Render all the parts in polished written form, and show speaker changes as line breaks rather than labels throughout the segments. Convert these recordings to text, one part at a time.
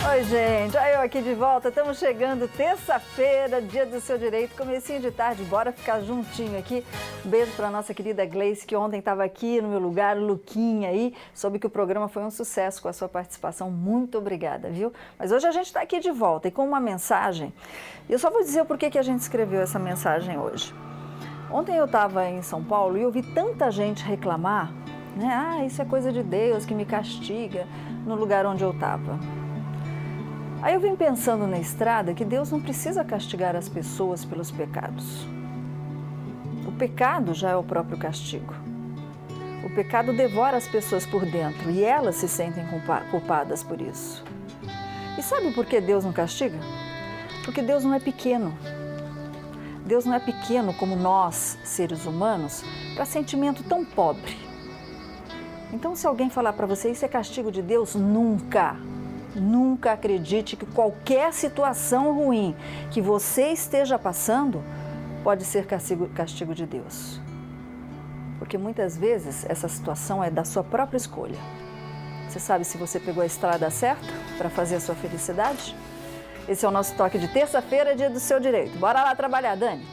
Oi, gente, aí eu aqui de volta, estamos chegando terça-feira, dia do seu direito, comecinho de tarde, bora ficar juntinho aqui. Um beijo para nossa querida Gleice, que ontem estava aqui no meu lugar, o Luquinha aí, soube que o programa foi um sucesso com a sua participação, muito obrigada, viu? Mas hoje a gente está aqui de volta e com uma mensagem, e eu só vou dizer o porquê que a gente escreveu essa mensagem hoje. Ontem eu estava em São Paulo e eu vi tanta gente reclamar, né? Ah, isso é coisa de Deus que me castiga no lugar onde eu estava. Aí eu vim pensando na estrada que Deus não precisa castigar as pessoas pelos pecados. O pecado já é o próprio castigo. O pecado devora as pessoas por dentro e elas se sentem culpadas por isso. E sabe por que Deus não castiga? Porque Deus não é pequeno. Deus não é pequeno como nós, seres humanos, para sentimento tão pobre. Então, se alguém falar para você isso é castigo de Deus, Nunca acredite que qualquer situação ruim que você esteja passando pode ser castigo de Deus. Porque muitas vezes essa situação é da sua própria escolha. Você sabe se você pegou a estrada certa para fazer a sua felicidade? Esse é o nosso toque de terça-feira, dia do seu direito. Bora lá trabalhar, Dani!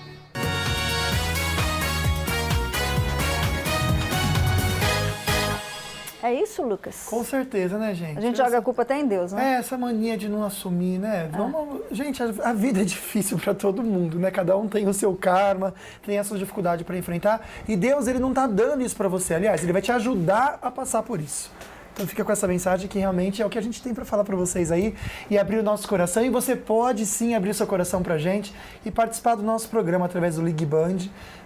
É isso, Lucas?
Com certeza, né, gente?
A gente joga a culpa até em Deus, né?
Essa mania de não assumir, né? Gente, a vida é difícil para todo mundo, né? Cada um tem o seu karma, tem a sua dificuldade para enfrentar. E Deus, ele não tá dando isso para você. Aliás, ele vai te ajudar a passar por isso. Então fica com essa mensagem que realmente é o que a gente tem para falar para vocês aí e abrir o nosso coração. E você pode sim abrir seu coração para a gente e participar do nosso programa através do Ligue Band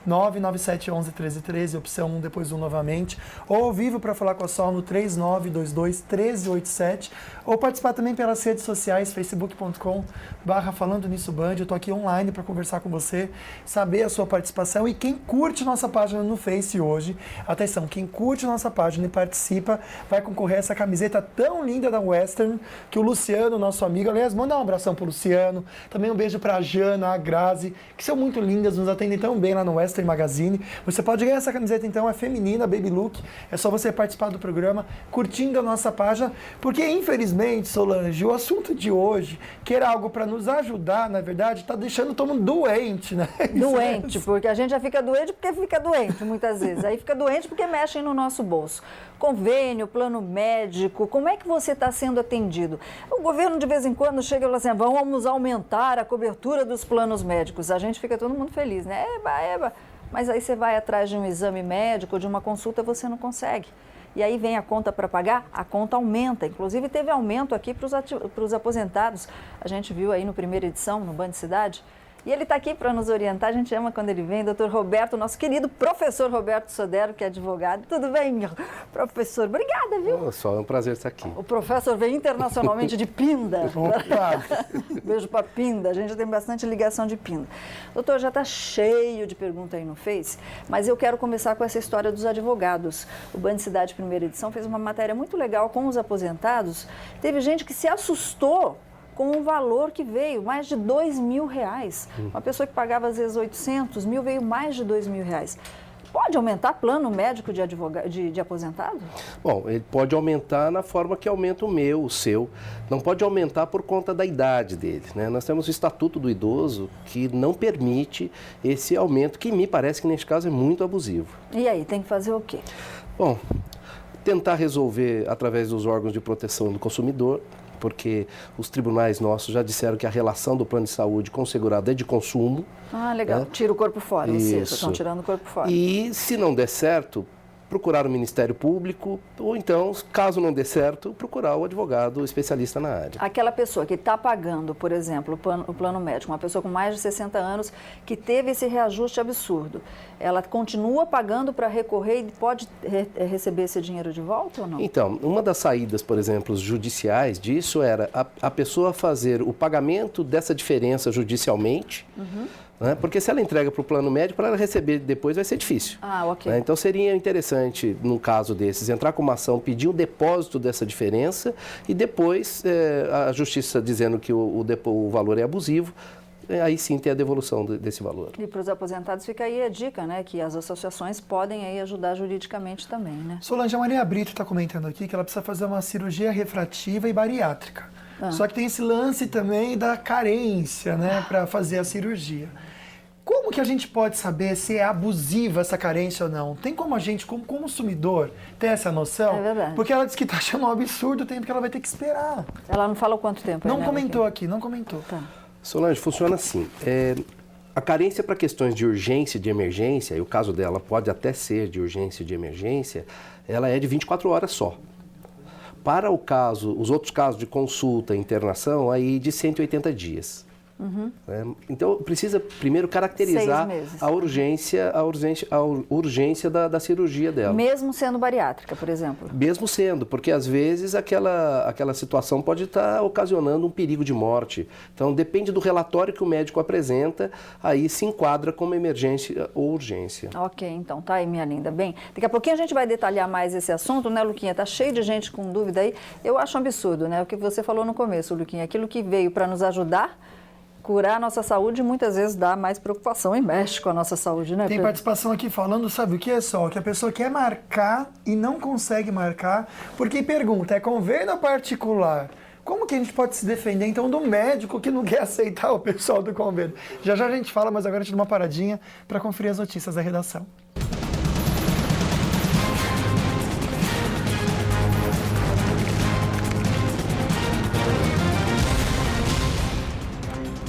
997 11 13 13, opção 1, depois 1 novamente, ou ao vivo para falar com a Sol no 3922 1387, ou participar também pelas redes sociais, facebook.com/falando nisso Band. Eu tô aqui online para conversar com você, saber a sua participação. E quem curte nossa página no Face hoje, atenção, quem curte nossa página e participa vai concorrer a essa camiseta tão linda da Western, que o Luciano, nosso amigo, aliás, manda um abração pro Luciano, também um beijo pra Jana, a Grazi, que são muito lindas, nos atendem tão bem lá no Western Magazine. Você pode ganhar essa camiseta, então, é feminina, baby look, é só você participar do programa, curtindo a nossa página, porque, infelizmente, Solange, o assunto de hoje, que era algo para nos ajudar, na verdade, tá deixando todo mundo doente, né?
Doente, porque a gente já fica doente porque fica doente, muitas vezes. Aí fica doente porque mexem no nosso bolso. Convênio, plano médico, como é que você está sendo atendido? O governo, de vez em quando, chega e fala assim, vamos aumentar a cobertura dos planos médicos. A gente fica todo mundo feliz, né? Eba. Mas aí você vai atrás de um exame médico, de uma consulta, você não consegue. E aí vem a conta para pagar, a conta aumenta. Inclusive teve aumento aqui para os aposentados. A gente viu aí no primeira edição, no Band Cidade. E ele está aqui para nos orientar, a gente ama quando ele vem, doutor Roberto, nosso querido professor Roberto Sodero, que é advogado. Tudo bem, professor? Obrigada, viu?
Só é um prazer estar aqui.
O professor vem internacionalmente de Pinda. Beijo para Pinda, a gente tem bastante ligação de Pinda. Doutor, já está cheio de perguntas aí no Face, mas eu quero começar com essa história dos advogados. O Band Cidade, primeira edição, fez uma matéria muito legal com os aposentados. Teve gente que se assustou com o valor que veio, mais de R$2.000. Uma pessoa que pagava às vezes 800 mil, veio mais de R$2.000. Pode aumentar plano médico de aposentado?
Bom, ele pode aumentar na forma que aumenta o meu, o seu. Não pode aumentar por conta da idade dele, né? Nós temos o Estatuto do Idoso que não permite esse aumento, que me parece que nesse caso é muito abusivo.
E aí, tem que fazer o quê?
Bom, tentar resolver através dos órgãos de proteção do consumidor, porque os tribunais nossos já disseram que a relação do plano de saúde com o segurado é de consumo.
Ah, legal. Né? Tira o corpo fora, ou seja, estão tirando o corpo fora.
E se não der certo, procurar o Ministério Público ou então, caso não dê certo, procurar o advogado especialista na área.
Aquela pessoa que está pagando, por exemplo, o plano médico, uma pessoa com mais de 60 anos que teve esse reajuste absurdo, ela continua pagando para recorrer e pode receber esse dinheiro de volta ou não?
Então, uma das saídas, por exemplo, judiciais disso era a pessoa fazer o pagamento dessa diferença judicialmente, né? Porque se ela entrega para o plano médico, para ela receber depois vai ser difícil.
Ah, ok.
Né? Então seria interessante, num caso desses, entrar com uma ação, pedir um depósito dessa diferença e depois a justiça dizendo que o valor é abusivo, aí sim ter a devolução desse valor.
E para os aposentados fica aí a dica, né, que as associações podem aí ajudar juridicamente também, né?
Solange, a Maria Brito está comentando aqui que ela precisa fazer uma cirurgia refrativa e bariátrica. Só que tem esse lance também da carência, né, para fazer a cirurgia. Como que a gente pode saber se é abusiva essa carência ou não? Tem como a gente, como consumidor, ter essa noção?
É verdade.
Porque ela disse que está achando um absurdo o tempo que ela vai ter que esperar.
Ela não fala quanto tempo.
Não comentou aqui, não comentou.
Tá.
Solange, funciona assim. A carência para questões de urgência e de emergência, e o caso dela pode até ser de urgência e de emergência, ela é de 24 horas só. Para os outros casos de consulta e internação, aí de 180 dias. Então, precisa primeiro caracterizar
6 meses.
a urgência da cirurgia dela.
Mesmo sendo bariátrica, por exemplo?
Mesmo sendo, porque às vezes aquela situação pode estar ocasionando um perigo de morte. Então, depende do relatório que o médico apresenta, aí se enquadra como emergência ou urgência.
Ok, então, tá aí, minha linda. Bem, daqui a pouquinho a gente vai detalhar mais esse assunto, né, Luquinha? Tá cheio de gente com dúvida aí. Eu acho um absurdo, né, o que você falou no começo, Luquinha. Aquilo que veio para nos ajudar, curar a nossa saúde, muitas vezes dá mais preocupação e mexe com a nossa saúde, né,
Tem
Pedro?
participação aqui falando, sabe o que é só? Que a pessoa quer marcar e não consegue marcar, porque pergunta, é convênio ou particular? Como que a gente pode se defender, então, do médico que não quer aceitar o pessoal do convênio? Já já a gente fala, mas agora a gente dá uma paradinha para conferir as notícias da redação.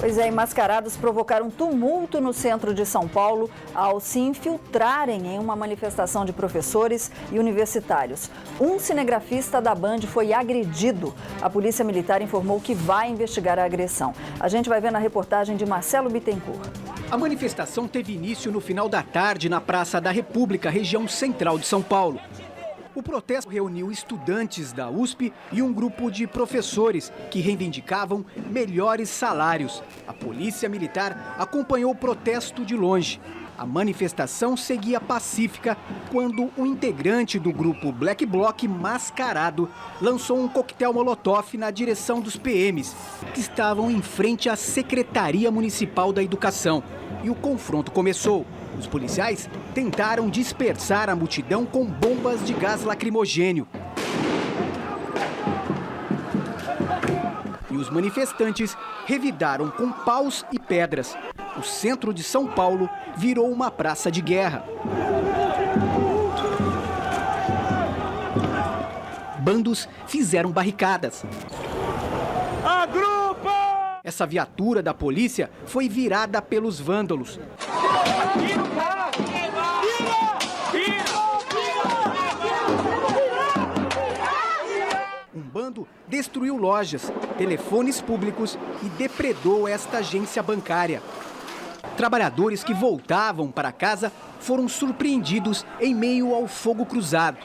Pois é, mascarados provocaram tumulto no centro de São Paulo ao se infiltrarem em uma manifestação de professores e universitários. Um cinegrafista da Band foi agredido. A Polícia Militar informou que vai investigar a agressão. A gente vai ver na reportagem de Marcelo Bittencourt.
A manifestação teve início no final da tarde na Praça da República, região central de São Paulo. O protesto reuniu estudantes da USP e um grupo de professores que reivindicavam melhores salários. A Polícia Militar acompanhou o protesto de longe. A manifestação seguia pacífica quando um integrante do grupo Black Bloc mascarado lançou um coquetel molotov na direção dos PMs, que estavam em frente à Secretaria Municipal da Educação. E o confronto começou. Os policiais tentaram dispersar a multidão com bombas de gás lacrimogênio. E os manifestantes revidaram com paus e pedras. O centro de São Paulo virou uma praça de guerra. Bandos fizeram barricadas. Agrupa! Essa viatura da polícia foi virada pelos vândalos. Um bando destruiu lojas, telefones públicos e depredou esta agência bancária. Trabalhadores que voltavam para casa foram surpreendidos em meio ao fogo cruzado.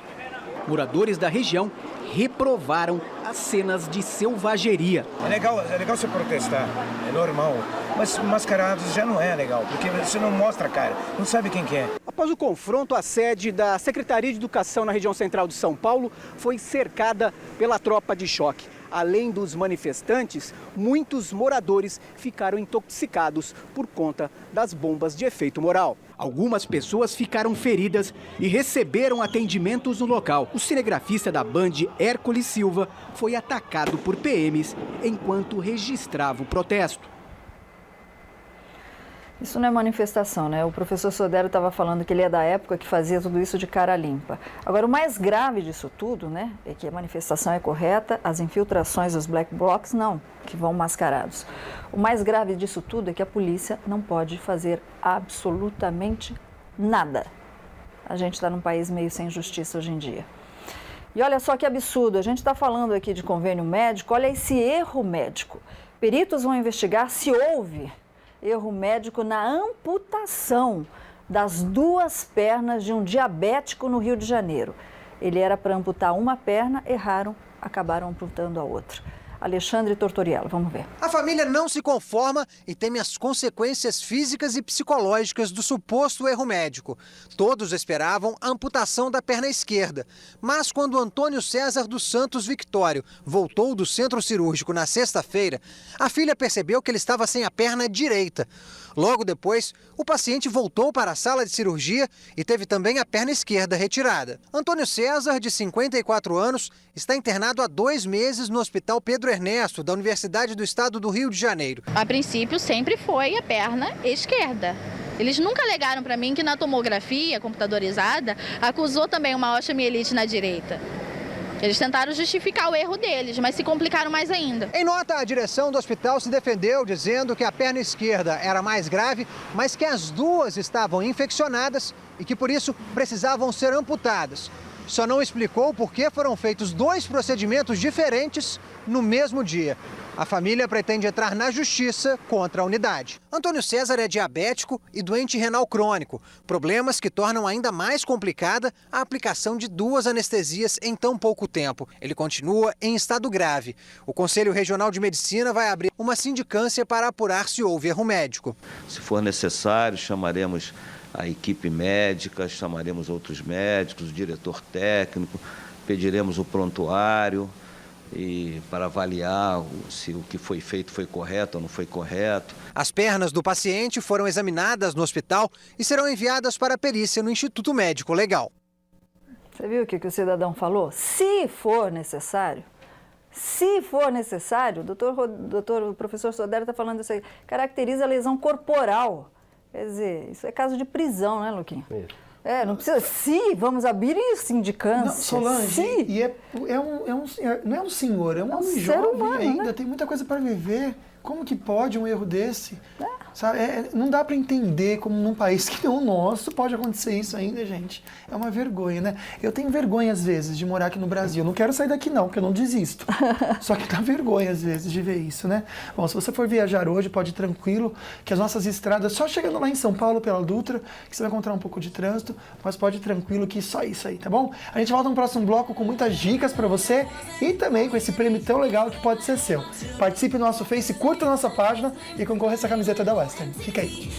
Moradores da região reprovaram as cenas de selvageria.
É legal você protestar, é normal. Mas mascarados já não é legal, porque você não mostra a cara, não sabe quem que é.
Após o confronto, a sede da Secretaria de Educação na região central de São Paulo foi cercada pela tropa de choque. Além dos manifestantes, muitos moradores ficaram intoxicados por conta das bombas de efeito moral. Algumas pessoas ficaram feridas e receberam atendimentos no local. O cinegrafista da Band, Hércules Silva, foi atacado por PMs enquanto registrava o protesto.
Isso não é manifestação, né? O professor Sodero estava falando que ele é da época que fazia tudo isso de cara limpa. Agora, o mais grave disso tudo, né, é que a manifestação é correta, as infiltrações dos black blocs não, que vão mascarados. O mais grave disso tudo é que a polícia não pode fazer absolutamente nada. A gente está num país meio sem justiça hoje em dia. E olha só que absurdo, a gente está falando aqui de convênio médico, olha esse erro médico. Peritos vão investigar se houve erro médico na amputação das 2 pernas de um diabético no Rio de Janeiro. Ele era para amputar uma perna, erraram, acabaram amputando a outra. Alexandre Tortoriello, vamos ver.
A família não se conforma e teme as consequências físicas e psicológicas do suposto erro médico. Todos esperavam a amputação da perna esquerda. Mas quando Antônio César dos Santos Victório voltou do centro cirúrgico na sexta-feira, a filha percebeu que ele estava sem a perna direita. Logo depois, o paciente voltou para a sala de cirurgia e teve também a perna esquerda retirada. Antônio César, de 54 anos, está internado há 2 meses no Hospital Pedro Ernesto, da Universidade do Estado do Rio de Janeiro.
A princípio, sempre foi a perna esquerda. Eles nunca alegaram para mim que na tomografia computadorizada acusou também uma osteomielite na direita. Eles tentaram justificar o erro deles, mas se complicaram mais ainda.
Em nota, a direção do hospital se defendeu, dizendo que a perna esquerda era mais grave, mas que as duas estavam infeccionadas e que, por isso, precisavam ser amputadas. Só não explicou por que foram feitos 2 procedimentos diferentes no mesmo dia. A família pretende entrar na justiça contra a unidade. Antônio César é diabético e doente renal crônico, problemas que tornam ainda mais complicada a aplicação de 2 anestesias em tão pouco tempo. Ele continua em estado grave. O Conselho Regional de Medicina vai abrir uma sindicância para apurar se houve erro médico.
Se for necessário, chamaremos a equipe médica, chamaremos outros médicos, o diretor técnico, pediremos o prontuário e para avaliar se o que foi feito foi correto ou não foi correto.
As pernas do paciente foram examinadas no hospital e serão enviadas para a perícia no Instituto Médico Legal.
Você viu o que o cidadão falou? Se for necessário, o professor Sodero está falando isso aí, caracteriza a lesão corporal. Quer dizer, isso é caso de prisão, né, Luquinha? Não precisa. Vamos abrir sindicância.
Não, Solange, não é um senhor, é um homem jovem humano, ainda, né? Tem muita coisa para viver. Como que pode um erro desse? Sabe, não dá para entender como num país que não é o nosso pode acontecer isso ainda, gente. É uma vergonha, né? Eu tenho vergonha, às vezes, de morar aqui no Brasil. Eu não quero sair daqui, não, porque eu não desisto. Só que dá vergonha, às vezes, de ver isso, né? Bom, se você for viajar hoje, pode ir tranquilo, que as nossas estradas, só chegando lá em São Paulo, pela Dutra, que você vai encontrar um pouco de trânsito, mas pode ir tranquilo que só isso aí, tá bom? A gente volta no próximo bloco com muitas dicas para você e também com esse prêmio tão legal que pode ser seu. Participe do nosso Face, curta a nossa página e concorra a essa camiseta da Western. Fica aí.